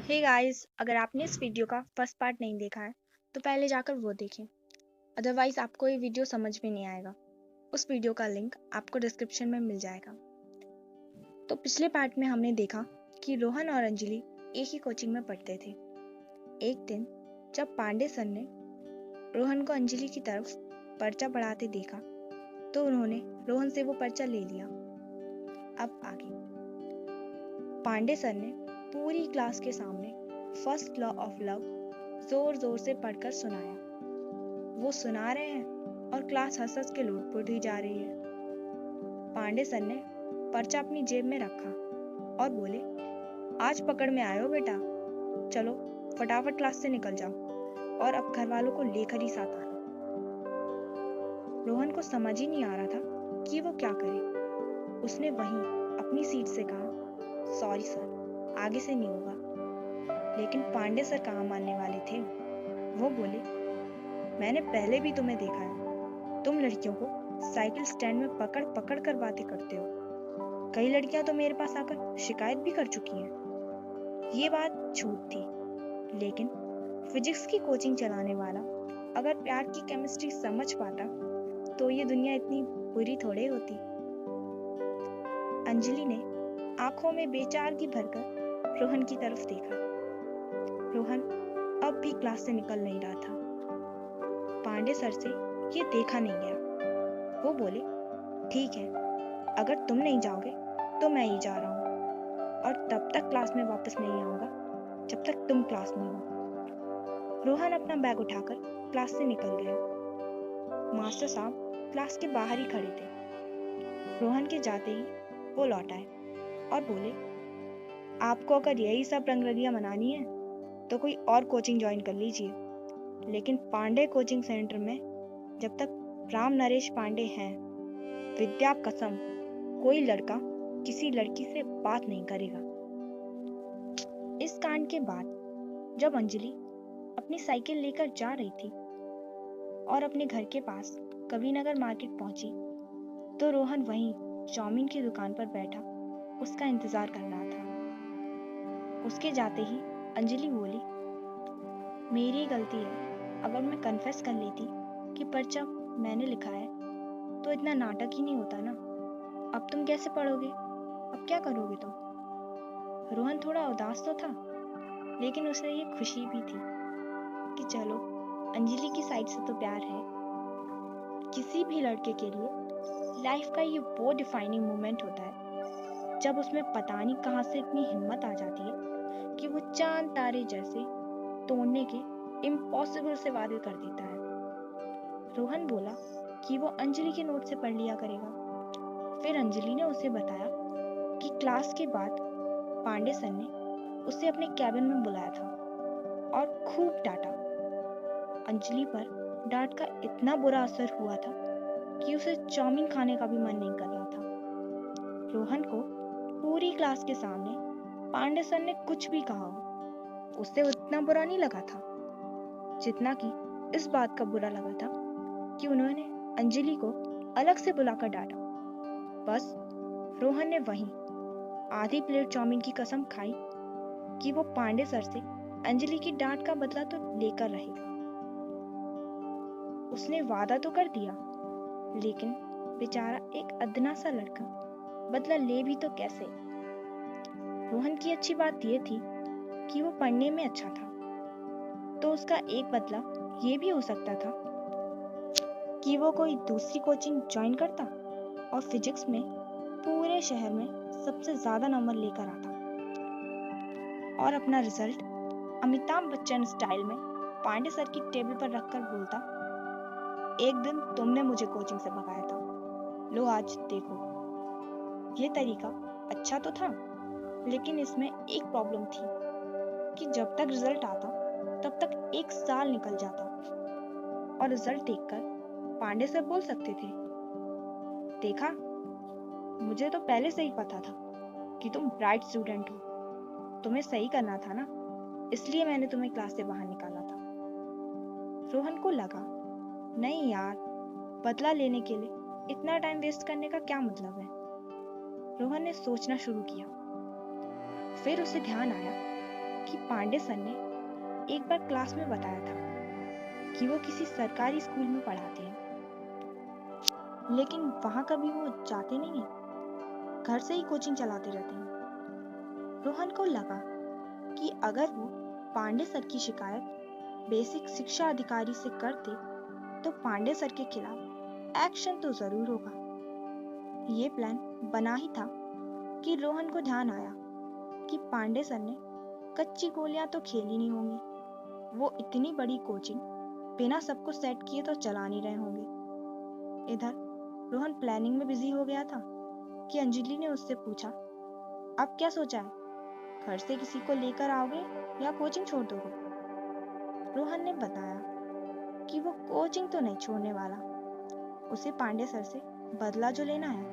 Hey guys, अगर आपने इस वीडियो का फर्स्ट पार्ट नहीं देखा है तो पहले जाकर वो देखें। अदरवाइज आपको ये वीडियो समझ में नहीं आएगा। उस वीडियो का लिंक आपको डिस्क्रिप्शन में मिल जाएगा। तो पिछले पार्ट में हमने देखा कि रोहन और अंजलि एक ही कोचिंग में पढ़ते थे। एक दिन जब पांडे सर ने रोहन को अंजलि की तरफ पर्चा पढ़ाते देखा तो उन्होंने रोहन से वो पर्चा ले लिया। अब आगे पांडे सर ने पूरी क्लास के सामने फर्स्ट लॉ ऑफ लव जोर जोर से पढ़कर सुनाया। वो सुना रहे हैं और क्लास हंस हंस के लुढ़पुढ़ ही जा रही है। पांडे सर ने पर्चा अपनी जेब में रखा और बोले, आज पकड़ में आए हो बेटा, चलो फटाफट क्लास से निकल जाओ और अब घर वालों को लेकर ही साथ आना। रोहन को समझ ही नहीं आ रहा था कि वो क्या करे। उसने वहीं अपनी सीट से कहा, सॉरी सर, आगे से नहीं होगा। लेकिन पांडे सर कहाँ मानने वाले थे। वो बोले, मैंने पहले भी तुम्हें देखा है, तुम लड़कियों को साइकिल स्टैंड में पकड़ पकड़ कर बातें करते हो। कई लड़कियां तो मेरे पास आकर शिकायत भी कर चुकी हैं। ये बात झूठ थी, लेकिन फिजिक्स की कोचिंग चलाने वाला अगर प्यार की केमिस्ट्री समझ पाता तो ये दुनिया इतनी बुरी थोड़े होती। अंजलि ने आंखों में बेचारगी भरकर रोहन की तरफ देखा। रोहन अब भी क्लास से निकल नहीं रहा था। पांडे सर से ये देखा नहीं गया। वो बोले, ठीक है, अगर तुम नहीं जाओगे तो मैं ही जा रहा हूँ और तब तक क्लास में वापस नहीं आऊंगा जब तक तुम क्लास में हो। रोहन अपना बैग उठाकर क्लास से निकल गया। मास्टर साहब क्लास के बाहर ही खड़े थे। रोहन के जाते ही वो लौट आए और बोले, आपको अगर यही सब रंगरलियां मनानी है तो कोई और कोचिंग ज्वाइन कर लीजिए, लेकिन पांडे कोचिंग सेंटर में जब तक राम नरेश पांडे हैं, विद्या कसम कोई लड़का किसी लड़की से बात नहीं करेगा। इस कांड के बाद जब अंजलि अपनी साइकिल लेकर जा रही थी और अपने घर के पास कविनगर मार्केट पहुंची तो रोहन वहीं चाउमीन की दुकान पर बैठा उसका इंतजार कर रहा था। उसके जाते ही अंजलि बोली, मेरी गलती है, अगर मैं कन्फेस कर लेती कि पर्चा मैंने लिखा है तो इतना नाटक ही नहीं होता ना। अब तुम कैसे पढ़ोगे, अब क्या करोगे तुम। रोहन थोड़ा उदास तो था, लेकिन उसे ये खुशी भी थी कि चलो अंजलि की साइड से तो प्यार है। किसी भी लड़के के लिए लाइफ का ये वो डिफाइनिंग मोमेंट होता है जब उसमें पता नहीं कहाँ से इतनी हिम्मत आ जाती है कि वो चांद तारे जैसे तोड़ने के इम्पॉसिबल से वादे कर देता है। रोहन बोला कि वो अंजलि के नोट से पढ़ लिया करेगा। फिर अंजलि ने उसे बताया कि क्लास के बाद पांडे सर ने उसे अपने कैबिन में बुलाया था और खूब डांटा। अंजलि पर डांट का इतना बुरा असर हुआ था कि उसे चाउमीन खाने का भी मन नहीं कर रहा था। रोहन को पूरी क्लास के सामने पांडे सर ने कुछ भी कहा हो, उससे उतना बुरा नहीं लगा था जितना कि इस बात का बुरा लगा था कि उन्होंने अंजलि को अलग से बुलाकर डांटा। बस रोहन ने वहीं आधी प्लेट चाउमीन की कसम खाई कि वो पांडे सर से अंजलि की डांट का बदला तो लेकर रहेगा। उसने वादा तो कर दिया, लेकिन बेचारा एक अदना सा लड़का बदला ले भी तो कैसे। रोहन की अच्छी बात यह थी कि वो पढ़ने में अच्छा था, तो उसका एक बदला ये भी हो सकता था कि वो कोई दूसरी कोचिंग ज्वाइन करता और फिजिक्स में पूरे शहर में सबसे ज्यादा नंबर लेकर आता और अपना रिजल्ट अमिताभ बच्चन स्टाइल में पांडे सर की टेबल पर रखकर बोलता, एक दिन तुमने मुझे कोचिंग से भगाया था, लो आज देखो। ये तरीका अच्छा तो था, लेकिन इसमें एक प्रॉब्लम थी कि जब तक रिजल्ट आता तब तक 1 साल निकल जाता और रिजल्ट देखकर पांडे सर बोल सकते थे, देखा, मुझे तो पहले से ही पता था कि तुम ब्राइट स्टूडेंट हो, तुम्हें सही करना था ना, इसलिए मैंने तुम्हें क्लास से बाहर निकाला था। रोहन को लगा, नहीं यार, बदला लेने के लिए इतना टाइम वेस्ट करने का क्या मतलब है। रोहन ने सोचना शुरू किया। फिर उसे ध्यान आया कि पांडे सर ने एक बार क्लास में बताया था कि वो किसी सरकारी स्कूल में पढ़ाते हैं, लेकिन वहां कभी वो जाते नहीं हैं, घर से ही कोचिंग चलाते रहते हैं। रोहन को लगा कि अगर वो पांडे सर की शिकायत बेसिक शिक्षा अधिकारी से करते तो पांडे सर के खिलाफ एक्शन तो जरूर होगा। ये प्लान बना ही था कि रोहन को ध्यान आया कि पांडे सर ने कच्ची गोलियां तो खेली नहीं होंगी। वो इतनी बड़ी कोचिंग बिना सबको सेट किए तो चला नहीं रहे होंगे। इधर रोहन प्लानिंग में बिजी हो गया था कि अंजलि ने उससे पूछा, अब क्या सोचा है, घर से किसी को लेकर आओगे या कोचिंग छोड़ दोगे? रोहन ने बताया कि वो कोचिंग तो नहीं छोड़ने वाला, उसे पांडे सर से बदला जो लेना है।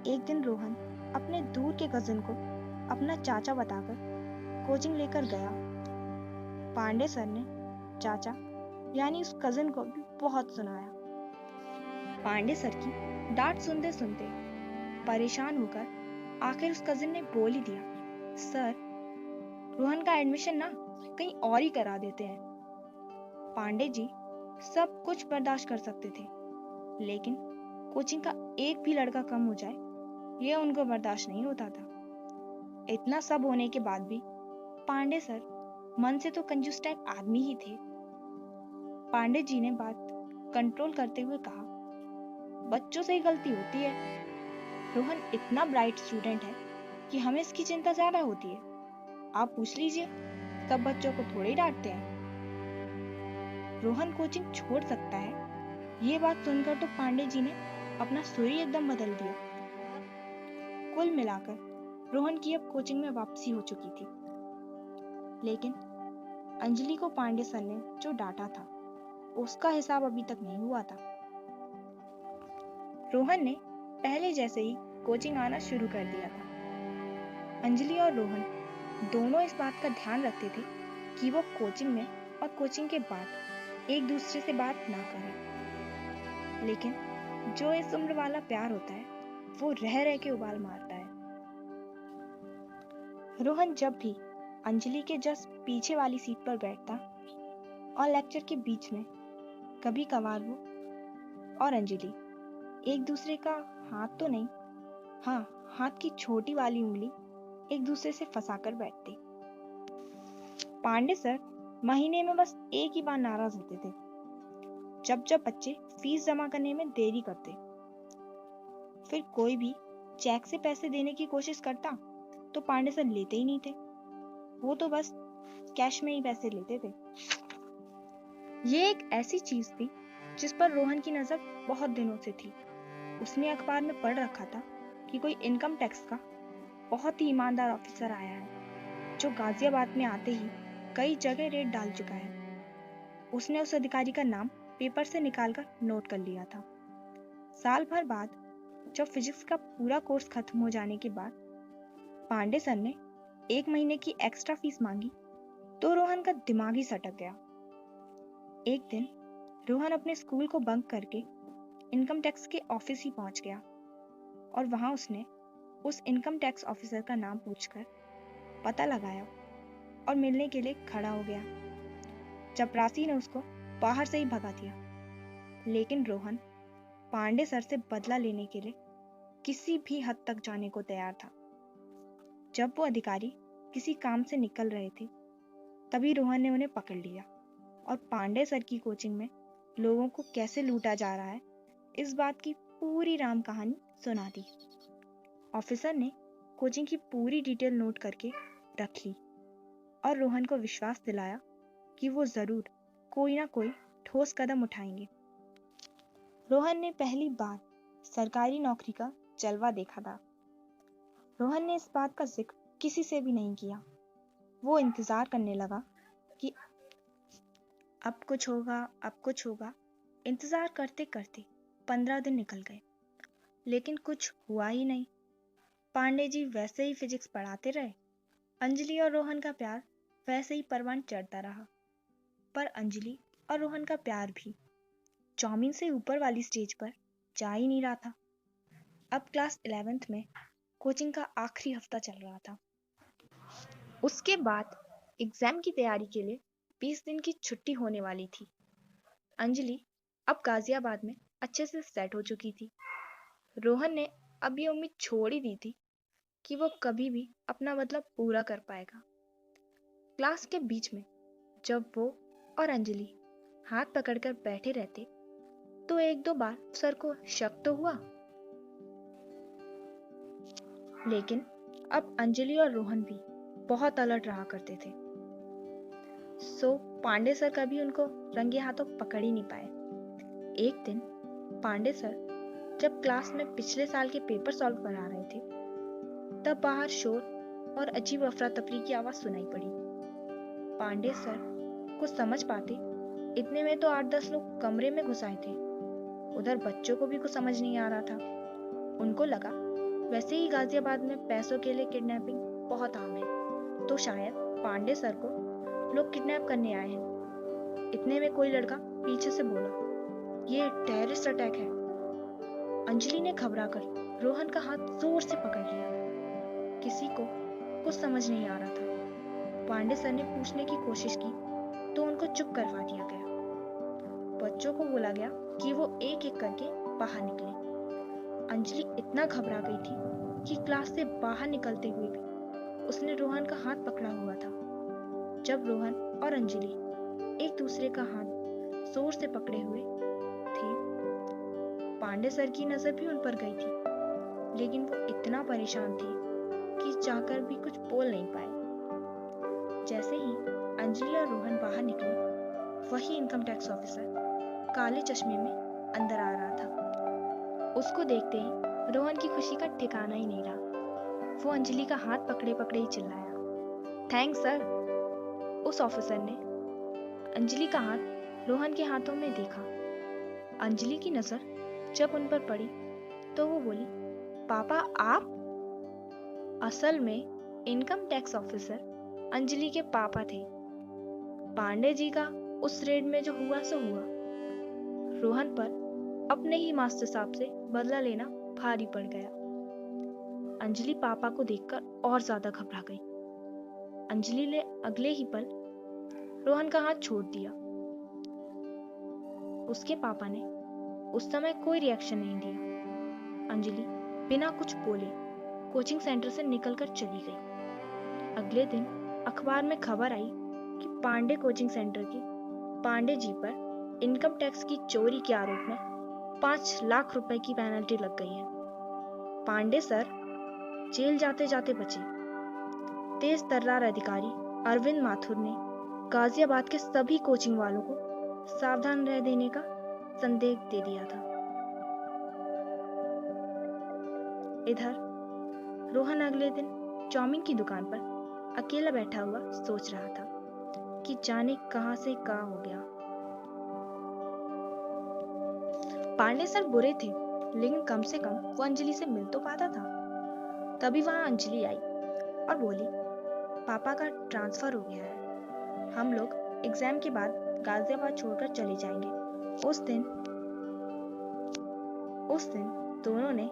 एक दिन रोहन अपने दूर के कजिन को अपना चाचा बताकर कोचिंग लेकर गया। पांडे सर ने चाचा यानी उस कजिन को भी बहुत सुनाया। पांडे सर की डांट सुनते सुनते परेशान होकर आखिर उस कजिन ने बोल ही दिया, सर रोहन का एडमिशन ना कहीं और ही करा देते हैं। पांडे जी सब कुछ बर्दाश्त कर सकते थे, लेकिन कोचिंग का एक भी लड़का कम हो जाए यह उनको बर्दाश्त नहीं होता था। इतना सब होने के बाद भी पांडे सर मन से तो कंजूस टाइप आदमी ही थे। पांडे जी ने बात कंट्रोल करते हुए कहा, बच्चों से ही गलती होती है। रोहन इतना ब्राइट स्टूडेंट है कि हमें इसकी चिंता ज्यादा होती है। आप पूछ लीजिए, सब बच्चों को थोड़े ही डांटते हैं। रोहन कोचिंग छोड़ सकता है, ये बात सुनकर तो पांडे जी ने अपना सुर ही एकदम बदल दिया। कुल मिलाकर रोहन की अब कोचिंग में वापसी हो चुकी थी, लेकिन अंजलि को पांडे सर ने जो डांटा था उसका हिसाब अभी तक नहीं हुआ था। रोहन ने पहले जैसे ही कोचिंग आना शुरू कर दिया था। अंजलि और रोहन दोनों इस बात का ध्यान रखते थे कि वो कोचिंग में और कोचिंग के बाद एक दूसरे से बात ना करें, लेकिन जो इस उम्र वाला प्यार होता है वो रह रह के उबाल मारता है। रोहन जब भी अंजलि के जस्ट पीछे वाली सीट पर बैठता और लेक्चर के बीच में कभी कभार वो और अंजलि एक दूसरे का हाथ तो नहीं, हाँ हाथ की छोटी वाली उंगली एक दूसरे से फंसाकर बैठते। पांडे सर महीने में बस एक ही बार नाराज होते थे, जब जब बच्चे फीस जमा करने में देरी करते। फिर कोई भी चेक से पैसे देने की कोशिश करता तो पांडे सर लेते ही नहीं थे, वो तो बस कैश में ही पैसे लेते थे। ये एक ऐसी चीज थी जिस पर रोहन की नजर बहुत दिनों से थी। उसने अखबार में पढ़ रखा था कि कोई इनकम टैक्स का बहुत ही ईमानदार ऑफिसर आया है, जो गाजियाबाद में आते ही कई जगह रेड डाल चुका है। उसने उस अधिकारी का नाम पेपर से निकालकर नोट कर लिया था। साल भर बाद जब फिजिक्स का पूरा कोर्स खत्म हो जाने के बाद पांडे सर ने 1 महीने की एक्स्ट्रा फीस मांगी तो रोहन का दिमाग ही सटक गया। एक दिन रोहन अपने स्कूल को बंक करके इनकम टैक्स के ऑफिस ही पहुंच गया और वहां उसने उस इनकम टैक्स ऑफिसर का नाम पूछकर पता लगाया और मिलने के लिए खड़ा हो गया। चपरासी ने उसको बाहर से ही भगा दिया, लेकिन रोहन पांडे सर से बदला लेने के लिए किसी भी हद तक जाने को तैयार था। जब वो अधिकारी किसी काम से निकल रहे थे तभी रोहन ने उन्हें पकड़ लिया और पांडे सर की कोचिंग में लोगों को कैसे लूटा जा रहा है इस बात की पूरी राम कहानी सुना दी। ऑफिसर ने कोचिंग की पूरी डिटेल नोट करके रख ली और रोहन को विश्वास दिलाया कि वो जरूर कोई ना कोई ठोस कदम उठाएंगे। रोहन ने पहली बार सरकारी नौकरी का जलवा देखा था। रोहन ने इस बात का जिक्र किसी से भी नहीं किया। वो इंतजार करने लगा कि अब कुछ होगा, अब कुछ होगा। इंतजार करते करते 15 दिन निकल गए, लेकिन कुछ हुआ ही नहीं। पांडे जी वैसे ही फिजिक्स पढ़ाते रहे। अंजलि और रोहन का प्यार वैसे ही परवान चढ़ता रहा। पर अंजलि और रोहन का प्यार भी चाउमीन से ऊपर वाली स्टेज पर जा ही नहीं रहा था। अब क्लास 11th में कोचिंग का आखिरी हफ्ता चल रहा था। उसके बाद एग्जाम की तैयारी के लिए 20 दिन की छुट्टी होने वाली थी। अंजलि अब गाजियाबाद में अच्छे से सेट हो चुकी थी। रोहन ने अब ये उम्मीद छोड़ ही दी थी कि वो कभी भी अपना मतलब पूरा कर पाएगा। क्लास के बीच में जब वो और अंजलि हाथ पकड़कर बैठे रहते तो एक दो बार सर को शक तो हुआ, लेकिन अब अंजलि और रोहन भी बहुत अलर्ट रहा करते थे। पांडे सर कभी उनको रंगे हाथों पकड़ ही नहीं पाए। एक दिन पांडे सर जब क्लास में पिछले साल के पेपर सॉल्व करा रहे थे, तब बाहर शोर और अजीब अफरा तफरी की आवाज सुनाई पड़ी। पांडे सर कुछ समझ पाते इतने में तो 8-10 लोग कमरे में घुस आए थे। उधर बच्चों को भी कुछ समझ नहीं आ रहा था। उनको लगा वैसे ही गाजियाबाद में पैसों के लिए किडनैपिंग बहुत आम है, तो शायद पांडे सर को लोग किडनैप करने आए हैं। इतने में कोई लड़का पीछे से बोला, ये टेररिस्ट अटैक है। अंजलि ने घबराकर रोहन का हाथ जोर से पकड़ लिया। किसी को कुछ समझ नहीं आ रहा था। पांडे सर ने पूछने की कोशिश की तो उनको चुप करवा दिया गया। बच्चों को बोला गया कि वो एक एक करके बाहर निकले। अंजलि इतना घबरा गई थी कि क्लास से बाहर निकलते हुए भी उसने रोहन का हाथ पकड़ा हुआ था। जब रोहन और अंजलि एक दूसरे का हाथ जोर से पकड़े हुए थे, पांडे सर की नजर भी उन पर गई थी, लेकिन वो इतना परेशान थे कि चाहकर भी कुछ बोल नहीं पाए। जैसे ही अंजलि और रोहन बाहर निकले, वही इनकम टैक्स ऑफिसर काले चश्मे में अंदर आ रहा था। उसको देखते ही रोहन की खुशी का ठिकाना ही नहीं रहा। वो अंजलि का हाथ पकड़े पकड़े ही चिल्लाया, थैंक्स सर। उस ऑफिसर ने अंजलि का हाथ रोहन के हाथों में देखा। अंजलि की नजर जब उन पर पड़ी तो वो बोली, पापा आप? असल में इनकम टैक्स ऑफिसर अंजलि के पापा थे। पांडे जी का उस रेड में जो हुआ सो हुआ। रोहन पर अपने ही मास्टर साहब से बदला लेना भारी पड़ गया। अंजलि पापा को देखकर और ज्यादा घबरा गई। अंजलि ने अगले ही पल रोहन का हाथ छोड़ दिया। उसके पापा ने उस समय कोई रिएक्शन नहीं दिया। अंजलि बिना कुछ बोले कोचिंग सेंटर से निकलकर चली गई। अगले दिन अखबार में खबर आई कि पांडे कोचिंग सेंटर के पांडे जी पर इनकम टैक्स की चोरी के आरोप में 5 लाख रुपए की पेनल्टी लग गई है। पांडे सर जेल जाते जाते बचे। तेज तर्रार अधिकारी अरविंद माथुर ने गाजियाबाद के सभी कोचिंग वालों को सावधान रह देने का संदेश दे दिया था। इधर रोहन अगले दिन चाउमीन की दुकान पर अकेला बैठा हुआ सोच रहा था कि जाने कहां से कहां हो गया। पांडे सर बुरे थे, लेकिन कम से कम वो अंजलि से मिल तो पाता था। तभी वहां अंजलि आई और बोली, पापा का ट्रांसफर हो गया है। हम लोग एग्जाम के बाद गाजियाबाद छोड़कर चले जाएंगे। उस दिन दोनों ने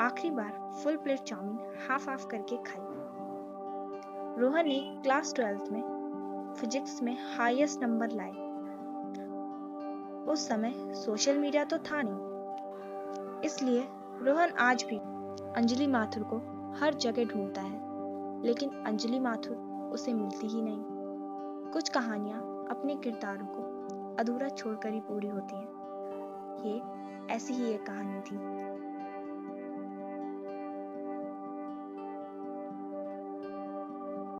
आखिरी बार full plate chow mein half half करके खाई। रोहन ने क्लास 12th में फिजिक्स में हाईएस्ट नंबर लाए। उस समय सोशल मीडिया तो था नहीं, इसलिए रोहन आज भी अंजलि माथुर को हर जगह ढूंढता है, लेकिन अंजलि माथुर उसे मिलती ही नहीं। कुछ कहानियां अपने किरदारों को अधूरा छोड़कर ही पूरी होती हैं। ये ऐसी ही एक कहानी थी।